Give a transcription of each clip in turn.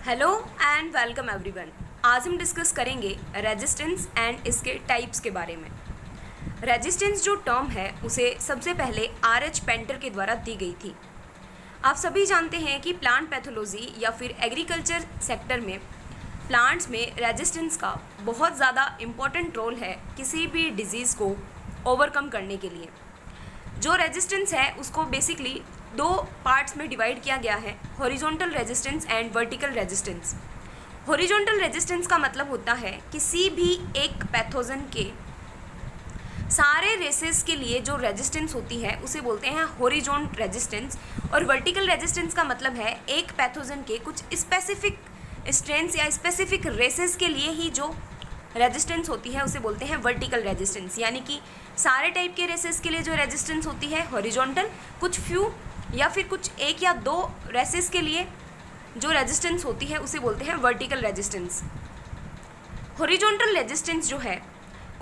Hello and welcome everyone. आज हम discuss करेंगे रेजिस्टेंस एंड इसके टाइप्स के बारे में। रेजिस्टेंस जो टर्म है उसे सबसे पहले आर.एच. पेंटर के द्वारा दी गई थी। आप सभी जानते हैं कि प्लांट पैथोलॉजी या फिर एग्रीकल्चर सेक्टर में प्लांट्स में रेजिस्टेंस का बहुत ज़्यादा इम्पोर्टेंट रोल है किसी भी डिजीज़ को ओवरकम करने के लिए। जो रेजिस्टेंस है उसको बेसिकली दो पार्ट्स में डिवाइड किया गया है, horizontal resistance and vertical resistance. Horizontal resistance का मतलब होता है किसी भी एक पैथोजन के सारे रेसेस के लिए जो रेजिस्टेंस होती है उसे बोलते हैं हॉरिजॉन्टल रेजिस्टेंस। और वर्टिकल रेजिस्टेंस का मतलब है एक पैथोजन के कुछ स्पेसिफिक स्ट्रेन्स या स्पेसिफिक रेसेस के लिए ही जो रेजिस्टेंस होती है उसे बोलते हैं वर्टिकल रेजिस्टेंस। यानी कि सारे टाइप के रेसेस के लिए जो रेजिस्टेंस होती है हॉरिजॉन्टल, कुछ फ्यू या फिर कुछ एक या दो रेसेस के लिए जो रेजिस्टेंस होती है उसे बोलते हैं वर्टिकल रेजिस्टेंस। हॉरिजॉन्टल रेजिस्टेंस जो है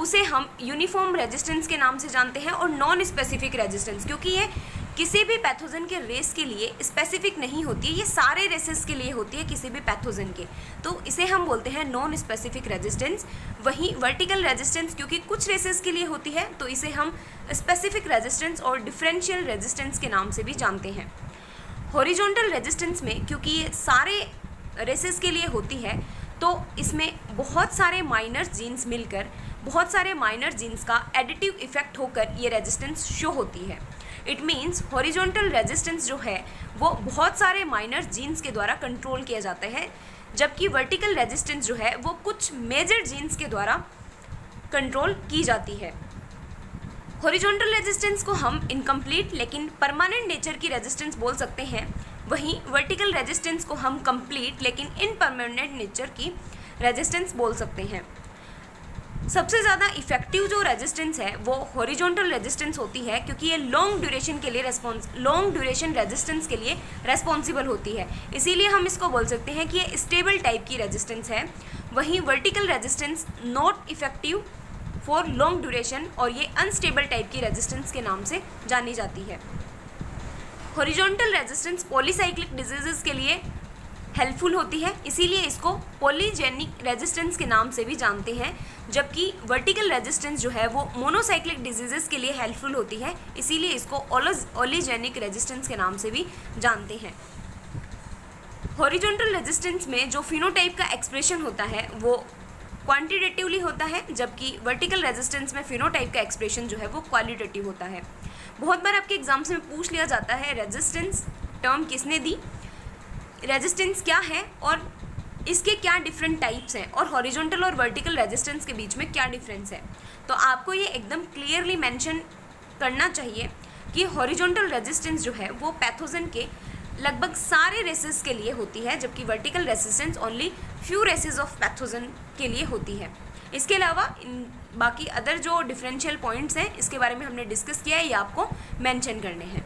उसे हम यूनिफॉर्म रेजिस्टेंस के नाम से जानते हैं और नॉन स्पेसिफिक रेजिस्टेंस, क्योंकि ये किसी भी पैथोजन के रेस के लिए स्पेसिफिक नहीं होती है, ये सारे रेसेस के लिए होती है किसी भी पैथोजन के, तो इसे हम बोलते हैं नॉन स्पेसिफिक रेजिस्टेंस। वहीं वर्टिकल रेजिस्टेंस क्योंकि कुछ रेसेस के लिए होती है तो इसे हम स्पेसिफिक रेजिस्टेंस और डिफरेंशियल रेजिस्टेंस के नाम से भी जानते हैं। हॉरिजॉन्टल रेजिस्टेंस में क्योंकि ये सारे रेसेस के लिए होती है तो इसमें बहुत सारे माइनर जीन्स मिलकर बहुत सारे माइनर जीन्स का एडिटिव इफेक्ट होकर ये रेजिस्टेंस शो होती है। इट मीन्स हॉरिजॉन्टल रेजिस्टेंस जो है वो बहुत सारे माइनर जीन्स के द्वारा कंट्रोल किया जाता है, जबकि वर्टिकल रेजिस्टेंस जो है वो कुछ मेजर जीन्स के द्वारा कंट्रोल की जाती है। हॉरिजॉन्टल रेजिस्टेंस को हम इनकम्प्लीट लेकिन परमानेंट नेचर की रेजिस्टेंस बोल सकते हैं, वहीं वर्टिकल रेजिस्टेंस को हम कंप्लीट लेकिन इनपरमानेंट नेचर की रेजिस्टेंस बोल सकते हैं। सबसे ज़्यादा इफेक्टिव जो रेजिस्टेंस है वो हॉरिजॉन्टल रेजिस्टेंस होती है, क्योंकि ये लॉन्ग ड्यूरेशन रेजिस्टेंस के लिए रेस्पॉन्सिबल होती है, इसीलिए हम इसको बोल सकते हैं कि ये स्टेबल टाइप की रेजिस्टेंस है। वहीं vertical resistance not effective for long duration और ये अनस्टेबल टाइप की रेजिस्टेंस के नाम से जानी जाती है। हॉरिजॉन्टल रेजिस्टेंस पॉलीसाइक्लिक डिजीजेस के लिए हेल्पफुल होती है, इसीलिए इसको पॉलीजेनिक रेजिस्टेंस के नाम से भी जानते हैं, जबकि वर्टिकल रेजिस्टेंस जो है वो मोनोसाइक्लिक डिजीजेस के लिए हेल्पफुल होती है, इसीलिए इसको ओलिजेनिक रेजिस्टेंस के नाम से भी जानते हैं। हॉरिजॉन्टल रेजिस्टेंस में जो फिनोटाइप का एक्सप्रेशन होता है वो क्वांटिटेटिवली होता है, जबकि वर्टिकल रेजिस्टेंस में फिनोटाइप का एक्सप्रेशन जो है वो क्वालिटेटिव होता है। बहुत बार आपके एग्जाम्स में पूछ लिया जाता है रेजिस्टेंस टर्म किसने दी, रेजिस्टेंस क्या है और इसके क्या डिफरेंट टाइप्स हैं और हॉरिजॉन्टल और वर्टिकल रेजिस्टेंस के बीच में क्या डिफरेंस है। तो आपको ये एकदम क्लियरली मेंशन करना चाहिए कि हॉरिजॉन्टल रेजिस्टेंस जो है वो पैथोजन के लगभग सारे रेसेस के लिए होती है, जबकि vertical resistance only few races of pathogen के लिए होती है। इसके अलावा बाकी अदर जो डिफरेंशियल पॉइंट्स हैं इसके बारे में हमने डिस्कस किया है, ये आपको मेंशन करने हैं।